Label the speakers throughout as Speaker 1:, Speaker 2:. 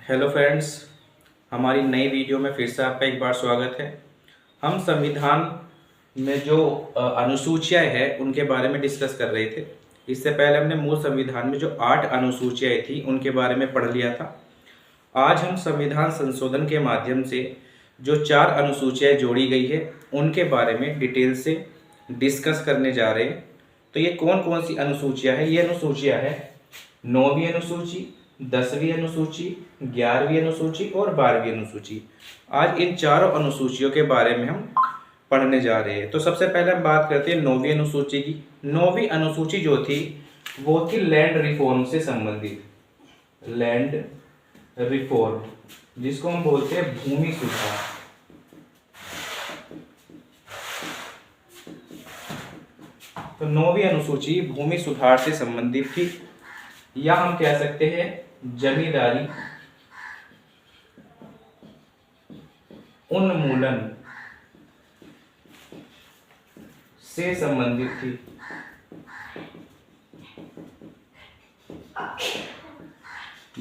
Speaker 1: Hello friends, हमारी नई video में फिर से आपका एक बार स्वागत है। हम संविधान में जो अनुसूचियाँ हैं उनके बारे में डिस्कस कर रहे थे। इससे पहले हमने मूल संविधान में जो 8 अनुसूचियाँ थी उनके बारे में पढ़ लिया था। आज हम संविधान संशोधन के माध्यम से जो 4 अनुसूचियाँ जोड़ी गई है उनके बारे में डिटेल से डिस्कस करने जा रहे हैं। तो ये कौन कौन सी अनुसूचियाँ हैं? ये अनुसूचियाँ है 9वीं अनुसूची, 10वीं अनुसूची, 11वीं अनुसूची और 12वीं अनुसूची। आज इन चारों अनुसूचियों के बारे में हम पढ़ने जा रहे हैं। तो सबसे पहले हम बात करते हैं 9वीं अनुसूची की। 9वीं अनुसूची जो थी वो थी लैंड रिफॉर्म से संबंधित, लैंड रिफॉर्म, जिसको हम बोलते हैं भूमि सुधार। तो 9वीं अनुसूची भूमि सुधार से संबंधित थी, या हम कह सकते हैं जमींदारी उन्मूलन से संबंधित थी।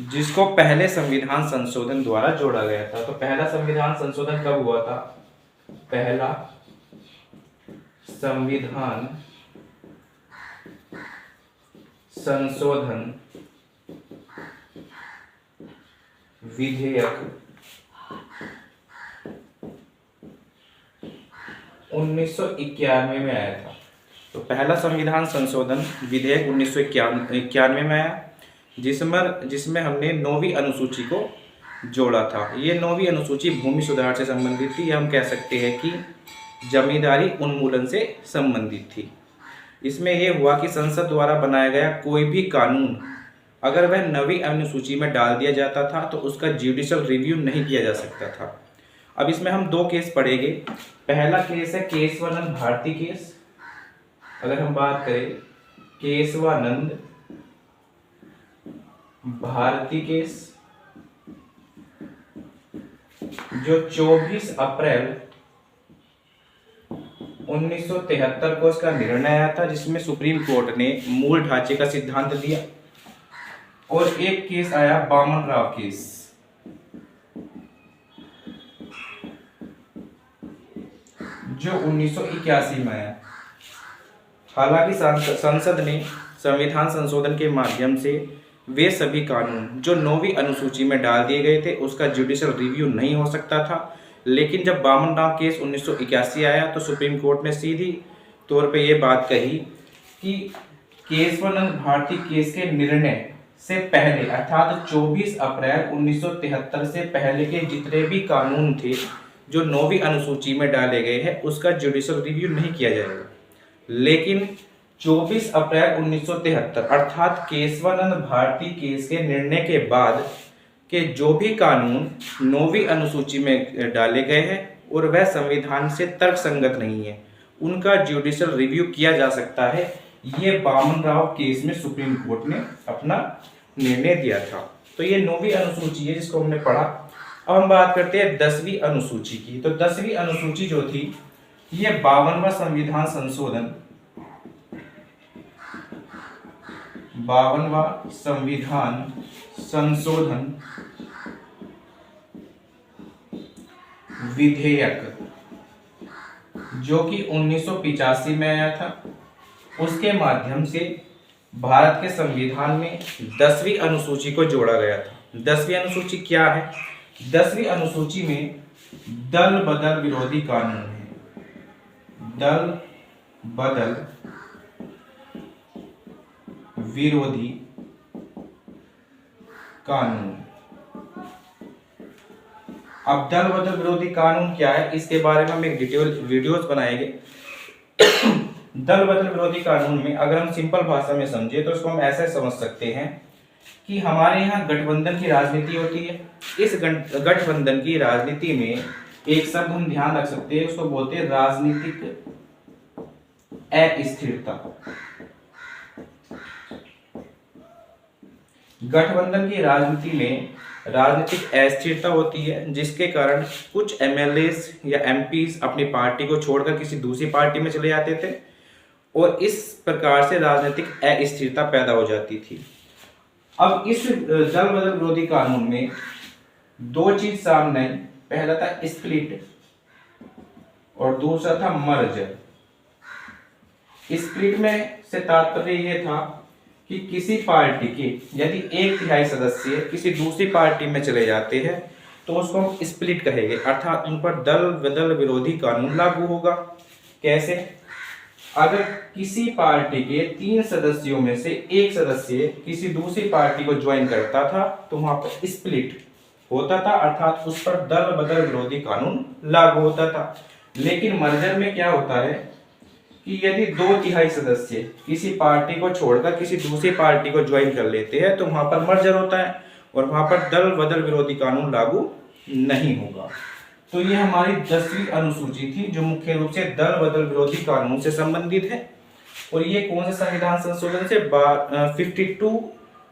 Speaker 1: जिसको पहले संविधान संशोधन द्वारा जोड़ा गया था। तो पहला संविधान संशोधन कब हुआ था? पहला संविधान संशोधन विधेयक 1991 में आया था। तो पहला संविधान संशोधन विधेयक 1991 में आया, जिसमें हमने 9वीं अनुसूची को जोड़ा था। ये 9वीं अनुसूची भूमि सुधार से संबंधित थी, या हम कह सकते हैं कि जमींदारी उन्मूलन से संबंधित थी। इसमें यह हुआ कि संसद द्वारा बनाया गया कोई भी कानून अगर वह 9वीं अनुसूची में डाल दिया जाता था तो उसका जुडिशियल रिव्यू नहीं किया जा सकता था। अब इसमें हम 2 केस पढ़ेंगे। पहला केस है केशवानंद भारती केस। अगर हम बात करें केशवानंद भारती केस, जो 24 अप्रैल 1973 को इसका निर्णय आया था, जिसमें सुप्रीम कोर्ट ने मूल ढांचे का सिद्धांत दिया। और एक केस आया बामन राव केस, जो 1981 में आया। हालांकि संसद ने संविधान संशोधन के माध्यम से वे सभी कानून जो 9वीं अनुसूची में डाल दिए गए थे उसका जुडिशियल रिव्यू नहीं हो सकता था। लेकिन जब बामन राव केस 1981 आया तो सुप्रीम कोर्ट ने सीधी तौर पे ये बात कही कि केशवानंद भारती केस के निर्णय से पहले अर्थात 24 अप्रैल 1973 से पहले के जितने भी कानून थे जो 9वीं अनुसूची में डाले गए हैं उसका जुडिशियल रिव्यू नहीं किया जाएगा। लेकिन 24 अप्रैल 1973 अर्थात केशवानंद भारती केस के निर्णय के बाद के जो भी कानून 9वीं अनुसूची में डाले गए हैं और वह संविधान से तर्कसंगत नहीं है, उनका जुडिशियल रिव्यू किया जा सकता है। ये बामन राव केस में सुप्रीम कोर्ट ने अपना निर्णय दिया था। तो ये 9वीं अनुसूची है जिसको हमने पढ़ा। अब हम बात करते हैं 10वीं अनुसूची की। तो 10वीं अनुसूची जो थी ये 52वां संविधान संशोधन, 52वां संविधान संशोधन विधेयक, जो कि 1985 में आया था, उसके माध्यम से भारत के संविधान में 10वीं अनुसूची को जोड़ा गया था। 10वीं अनुसूची क्या है? 10वीं अनुसूची में दल बदल विरोधी कानून है। दल बदल विरोधी कानून। अब दल बदल विरोधी कानून क्या है इसके बारे में हम एक डिटेल वीडियोस बनाएंगे। दल बदल विरोधी कानून में अगर हम सिंपल भाषा में समझे तो इसको हम ऐसे समझ सकते हैं कि हमारे यहाँ गठबंधन की राजनीति होती है। इस गठबंधन की राजनीति में एक शब्द हम ध्यान रख सकते हैं, उसको बोलते हैं राजनीतिक अस्थिरता। गठबंधन की राजनीति में राजनीतिक अस्थिरता होती है, जिसके कारण कुछ एमएलएस या एमपीज अपनी पार्टी को छोड़कर किसी दूसरी पार्टी में चले जाते थे और इस प्रकार से राजनीतिक अस्थिरता पैदा हो जाती थी। अब इस दल बदल विरोधी कानून में दो चीज सामने आई, पहला था स्प्लिट और दूसरा था मर्जर। स्प्लिट में से तात्पर्य ये था कि किसी पार्टी के यदि 1/3 सदस्य किसी दूसरी पार्टी में चले जाते हैं तो उसको हम स्प्लिट कहेंगे, अर्थात उन पर दल बदल विरोधी कानून लागू होगा। कैसे? अगर किसी पार्टी के 3 सदस्यों में से एक सदस्य किसी दूसरी पार्टी को ज्वाइन करता था तो वहां पर स्प्लिट होता था, अर्थात उस पर दल बदल विरोधी कानून लागू होता था। लेकिन मर्जर में क्या होता है कि यदि 2/3 सदस्य किसी पार्टी को छोड़कर किसी दूसरी पार्टी को ज्वाइन कर लेते हैं तो वहां पर मर्जर होता है और वहां पर दल बदल विरोधी कानून लागू नहीं होगा। तो ये हमारी 10वीं अनुसूची थी जो मुख्य रूप से दल बदल विरोधी कानून से संबंधित है। और ये कौन से संविधान संशोधन से 52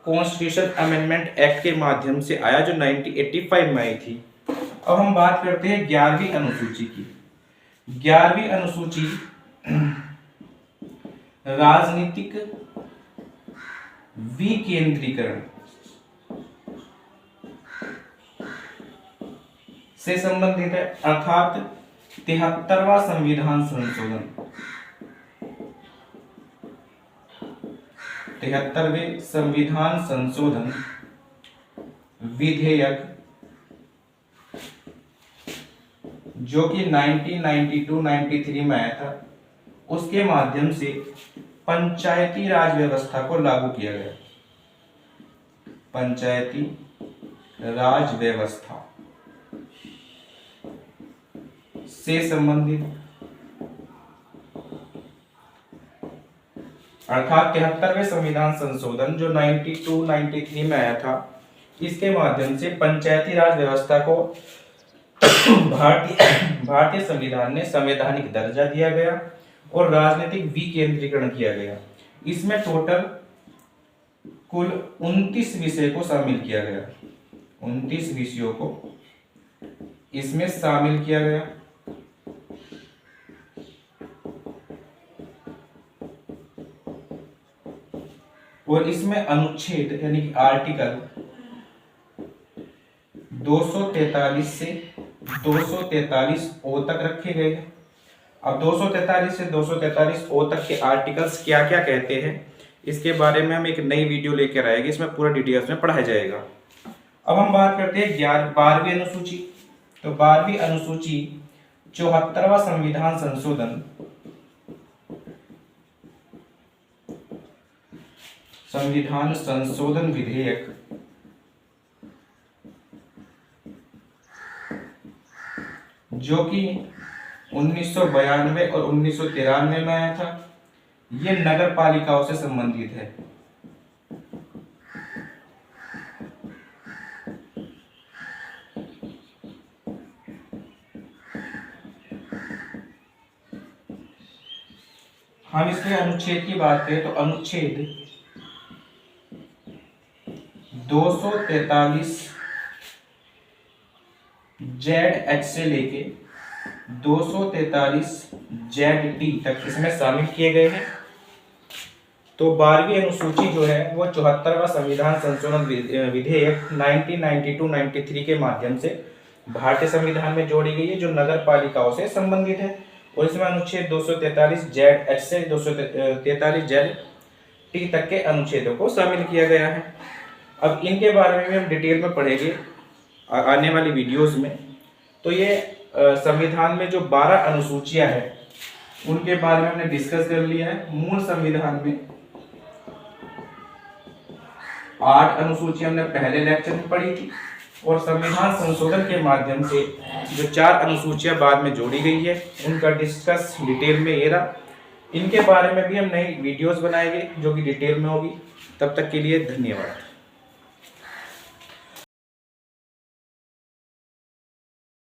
Speaker 1: कॉन्स्टिट्यूशन अमेंडमेंट एक्ट के माध्यम से आया जो 1985 में आई थी। अब हम बात करते हैं 11वीं अनुसूची की। 11वीं अनुसूची राजनीतिक विकेंद्रीकरण से संबंधित है, अर्थात 73वां संविधान संशोधन, 73वें संविधान संशोधन विधेयक जो कि 1992-93 में आया था, उसके माध्यम से पंचायती राज व्यवस्था को लागू किया गया। पंचायती राज व्यवस्था से संबंधित, अर्थात 73वें संविधान संशोधन जो 92-93 में आया था, इसके माध्यम से पंचायती राज व्यवस्था को भारतीय संविधान ने संवैधानिक दर्जा दिया गया और राजनीतिक विकेंद्रीकरण किया गया। इसमें टोटल कुल 29 विषय को शामिल किया गया, 29 विषयों को इसमें शामिल किया गया। और इसमें अनुच्छेद यानी कि आर्टिकल 243 से 243 ओ तक रखे गए हैं। अब 243 से 243 ओ तक के आर्टिकल्स क्या क्या कहते हैं इसके बारे में हम एक नई वीडियो लेकर आएंगे, इसमें पूरा डिटेल्स में पढ़ाया जाएगा। अब हम बात करते हैं 12वीं अनुसूची। तो 12वीं अनुसूची 74वां संविधान संशोधन, संविधान संशोधन विधेयक जो कि 1992 और 1993 में आया था, ये नगर पालिकाओं से संबंधित है। हम इसमें अनुच्छेद की बात करें तो अनुच्छेद 243 ZH से लेके 243 ZT तक इसमें शामिल किए गए हैं। तो 12वीं अनुसूची जो है वो 74वां संविधान संशोधन विधेयक 1992-93 के माध्यम से भारतीय संविधान में जोड़ी गई है जो नगर पालिकाओं से संबंधित है। और इसमें अनुच्छेद 243 ZH से 243 ZT तक के अनुच्छेदों को शामिल किया गया है। अब इनके बारे में भी हम डिटेल में पढ़ेंगे आने वाली वीडियोस में। तो ये संविधान में जो 12 अनुसूचियां हैं उनके बारे में हमने डिस्कस कर लिया है। मूल संविधान में 8 अनुसूचियां हमने पहले लेक्चर में पढ़ी थी और संविधान संशोधन के माध्यम से जो 4 अनुसूचियां बाद में जोड़ी गई है उनका डिस्कस डिटेल में ये रहा। इनके बारे में भी हम नई वीडियोस बनाएंगे जो कि डिटेल में होगी। तब तक के लिए धन्यवाद।